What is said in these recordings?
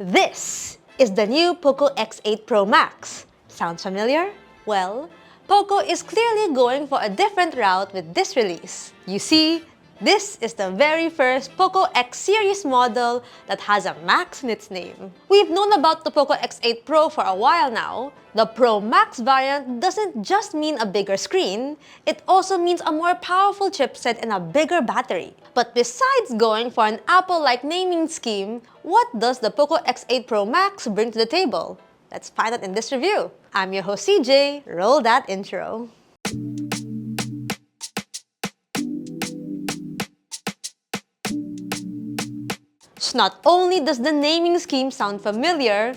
This is the new POCO X8 Pro Max. Sounds familiar? Well, POCO is clearly going for a different route with this release. You see, this is the very first POCO X series model that has a Max in its name. We've known about the POCO X8 Pro for a while now. The Pro Max variant doesn't just mean a bigger screen, it also means a more powerful chipset and a bigger battery. But besides going for an Apple-like naming scheme, what does the POCO X8 Pro Max bring to the table? Let's find out in this review. I'm your host CJ, roll that intro. So not only does the naming scheme sound familiar,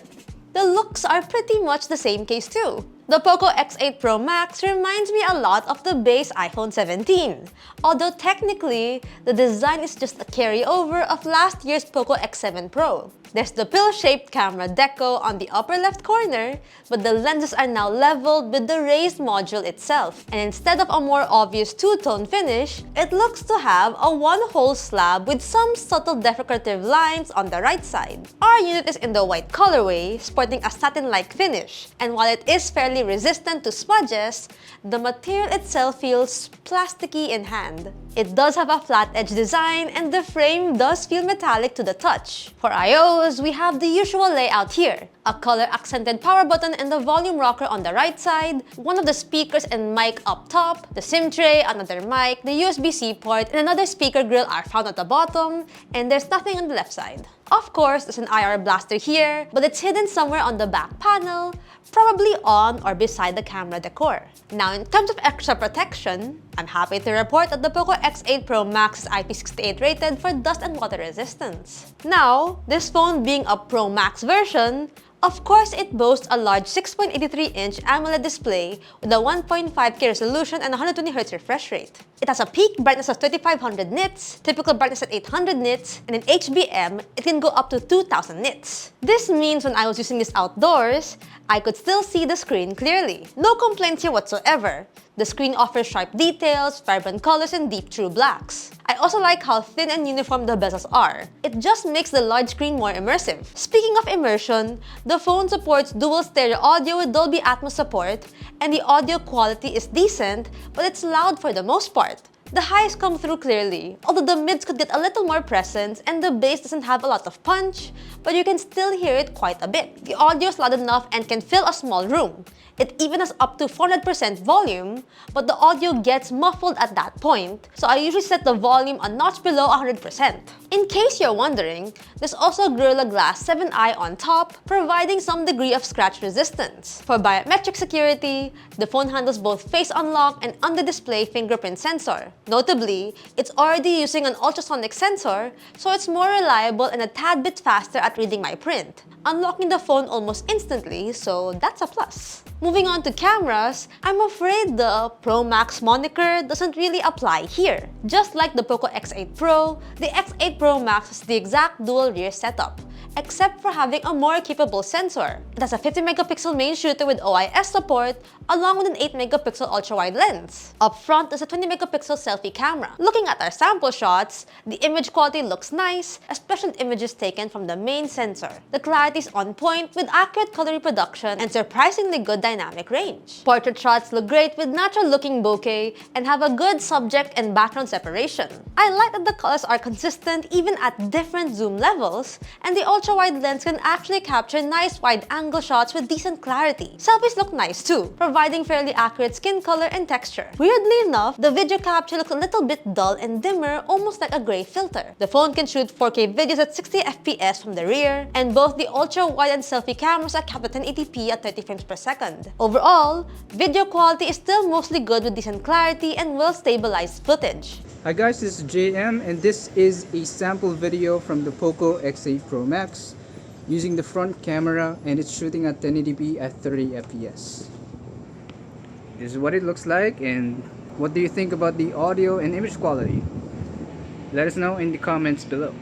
the looks are pretty much the same case too. The POCO X8 Pro Max reminds me a lot of the base iPhone 17, although technically, the design is just a carryover of last year's POCO X7 Pro. There's the pill-shaped camera deco on the upper left corner, but the lenses are now leveled with the raised module itself. And instead of a more obvious two-tone finish, it looks to have a one-hole slab with some subtle decorative lines on the right side. Our unit is in the white colorway, sporting a satin-like finish. And while it is fairly resistant to smudges, the material itself feels plasticky in hand. It does have a flat edge design and the frame does feel metallic to the touch. For I/Os, we have the usual layout here. A color-accented power button and the volume rocker on the right side, one of the speakers and mic up top, the SIM tray, another mic, the USB-C port, and another speaker grill are found at the bottom, and there's nothing on the left side. Of course, there's an IR blaster here, but it's hidden somewhere on the back panel, probably on or beside the camera decor. Now, in terms of extra protection, I'm happy to report that the POCO X8 Pro Max is IP68 rated for dust and water resistance. Now, this phone being a Pro Max version, of course, it boasts a large 6.83-inch AMOLED display with a 1.5K resolution and 120Hz refresh rate. It has a peak brightness of 2500 nits, typical brightness at 800 nits, and in HBM, it can go up to 2000 nits. This means when I was using this outdoors, I could still see the screen clearly. No complaints here whatsoever. The screen offers sharp details, vibrant colors, and deep true blacks. I also like how thin and uniform the bezels are. It just makes the large screen more immersive. Speaking of immersion, the phone supports dual stereo audio with Dolby Atmos support, and the audio quality is decent, but it's loud for the most part. The highs come through clearly, although the mids could get a little more presence and the bass doesn't have a lot of punch, but you can still hear it quite a bit. The audio is loud enough and can fill a small room. It even has up to 400% volume, but the audio gets muffled at that point, so I usually set the volume a notch below 100%. In case you're wondering, there's also Gorilla Glass 7i on top, providing some degree of scratch resistance. For biometric security, the phone handles both face unlock and on-the-display fingerprint sensor. Notably, it's already using an ultrasonic sensor, so it's more reliable and a tad bit faster at reading my print, unlocking the phone almost instantly, so that's a plus. Moving on to cameras, I'm afraid the Pro Max moniker doesn't really apply here. Just like the POCO X8 Pro, the X8 Pro Max has the exact dual rear setup, except for having a more capable sensor. It has a 50-megapixel main shooter with OIS support, along with an 8-megapixel ultra-wide lens. Up front is a 20-megapixel selfie camera. Looking at our sample shots, the image quality looks nice, especially with images taken from the main sensor. The clarity is on point with accurate color reproduction and surprisingly good dynamic range. Portrait shots look great with natural-looking bokeh and have a good subject and background separation. I like that the colors are consistent even at different zoom levels, and the ultra-wide lens can actually capture nice wide-angle shots with decent clarity. Selfies look nice too, providing fairly accurate skin color and texture. Weirdly enough, the video capture looks a little bit dull and dimmer, almost like a gray filter. The phone can shoot 4K videos at 60 FPS from the rear, and both the ultra-wide and selfie cameras are capped at 1080p at 30 frames per second. Overall, video quality is still mostly good with decent clarity and well-stabilized footage. Hi guys, this is JM and this is a sample video from the POCO X8 Pro Max using the front camera, and it's shooting at 1080p at 30 FPS. This is what it looks like, and what do you think about the audio and image quality? Let us know in the comments below.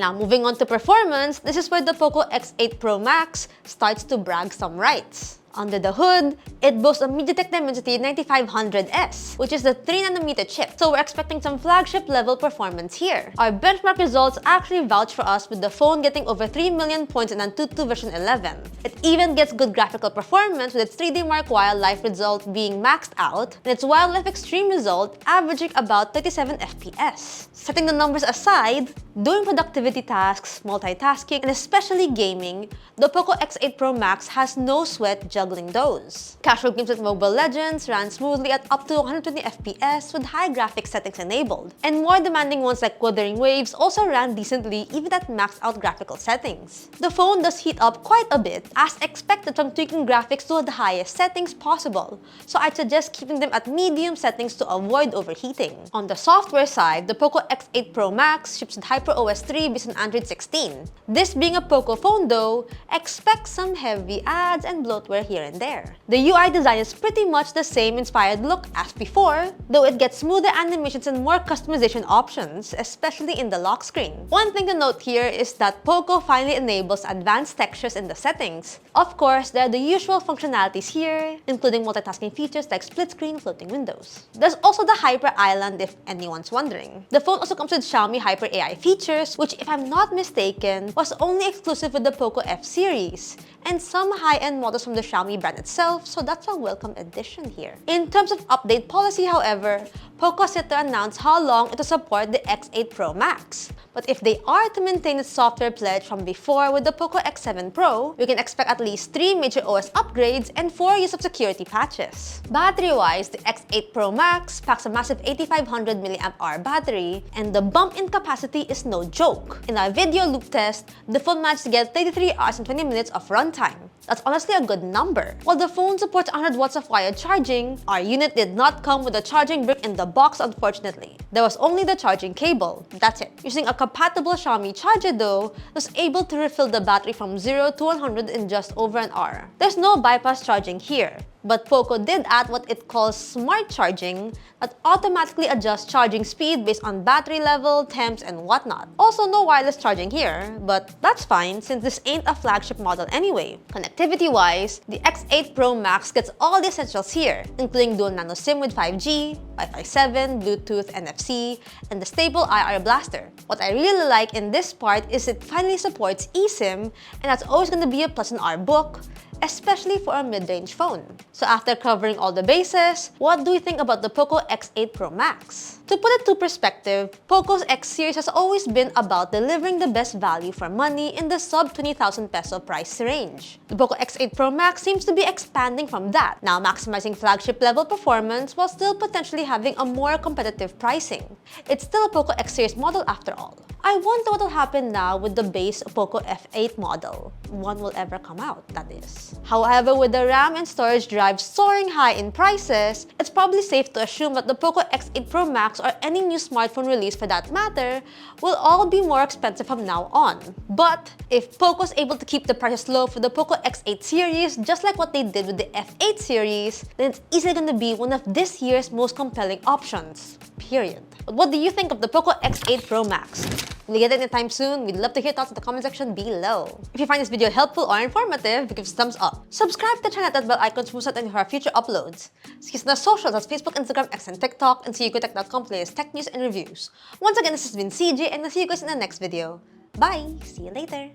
Now moving on to performance, this is where the POCO X8 Pro Max starts to brag some rights. Under the hood, it boasts a MediaTek Dimensity 9500S, which is the 3nm chip, so we're expecting some flagship level performance here. Our benchmark results actually vouch for us, with the phone getting over 3 million points in Antutu version 11. It even gets good graphical performance, with its 3D Mark wildlife result being maxed out, and its wildlife extreme result averaging about 37 FPS. Setting the numbers aside, doing productivity tasks, multitasking, and especially gaming, the POCO X8 Pro Max has no sweat juggling those. Casual games with Mobile Legends ran smoothly at up to 120 FPS with high graphics settings enabled, and more demanding ones like Wuthering Waves also ran decently even at maxed out graphical settings. The phone does heat up quite a bit, as expected from tweaking graphics to the highest settings possible, so I'd suggest keeping them at medium settings to avoid overheating. On the software side, the POCO X8 Pro Max ships with HyperOS 3 based on Android 16. This being a POCO phone though, expect some heavy ads and bloatware here and there. The UI design is pretty much the same inspired look as before, though it gets smoother animations and more customization options, especially in the lock screen. One thing to note here is that POCO finally enables advanced textures in the settings. Of course, there are the usual functionalities here, including multitasking features like split screen floating windows. There's also the Hyper Island if anyone's wondering. The phone also comes with Xiaomi Hyper AI features, which if I'm not mistaken, was only exclusive with the POCO F series, and some high-end models from the Xiaomi brand itself, so that's a welcome addition here. In terms of update policy, however, POCO has yet to announce how long it will support the X8 Pro Max. But if they are to maintain its software pledge from before with the POCO X7 Pro, we can expect at least 3 major OS upgrades and 4 years of security patches. Battery-wise, the X8 Pro Max packs a massive 8500 mAh battery, and the bump in capacity is no joke. In our video loop test, the phone managed to get 33 hours and 20 minutes of runtime. That's honestly a good number. While the phone supports 100 watts of wired charging, our unit did not come with a charging brick in the box, unfortunately. There was only the charging cable. That's it. Using a compatible Xiaomi charger though, was able to refill the battery from 0 to 100 in just over an hour. There's no bypass charging here, but POCO did add what it calls smart charging that automatically adjusts charging speed based on battery level, temps, and whatnot. Also, no wireless charging here, but that's fine since this ain't a flagship model anyway. Connectivity-wise, the X8 Pro Max gets all the essentials here, including dual nano SIM with 5G, Wi-Fi 7, Bluetooth, NFC, and the stable IR blaster. What I really like in this part is it finally supports eSIM, and that's always going to be a plus in our book, especially for a mid-range phone. So after covering all the bases, what do we think about the POCO X8 Pro Max? To put it to perspective, POCO's X series has always been about delivering the best value for money in the sub 20,000 peso price range. The POCO X8 Pro Max seems to be expanding from that, now maximizing flagship level performance while still potentially having a more competitive pricing. It's still a POCO X series model after all. I wonder what will happen now with the base POCO F8 model. One will ever come out, that is. However, with the RAM and storage drive soaring high in prices, it's probably safe to assume that the POCO X8 Pro Max or any new smartphone release for that matter will all be more expensive from now on. But if POCO is able to keep the prices low for the POCO X8 series, just like what they did with the F8 series, then it's easily going to be one of this year's most compelling options. Period. But what do you think of the POCO X8 Pro Max? Will you get it anytime soon? We'd love to hear thoughts in the comment section below. If you find this video helpful or informative, give us a thumbs up. Subscribe to the channel at that bell icon to most of our future uploads. See us on our socials as Facebook, Instagram, X, and TikTok, and see YouGoTech.com for latest tech news and reviews. Once again, this has been CJ, and I'll see you guys in the next video. Bye! See you later!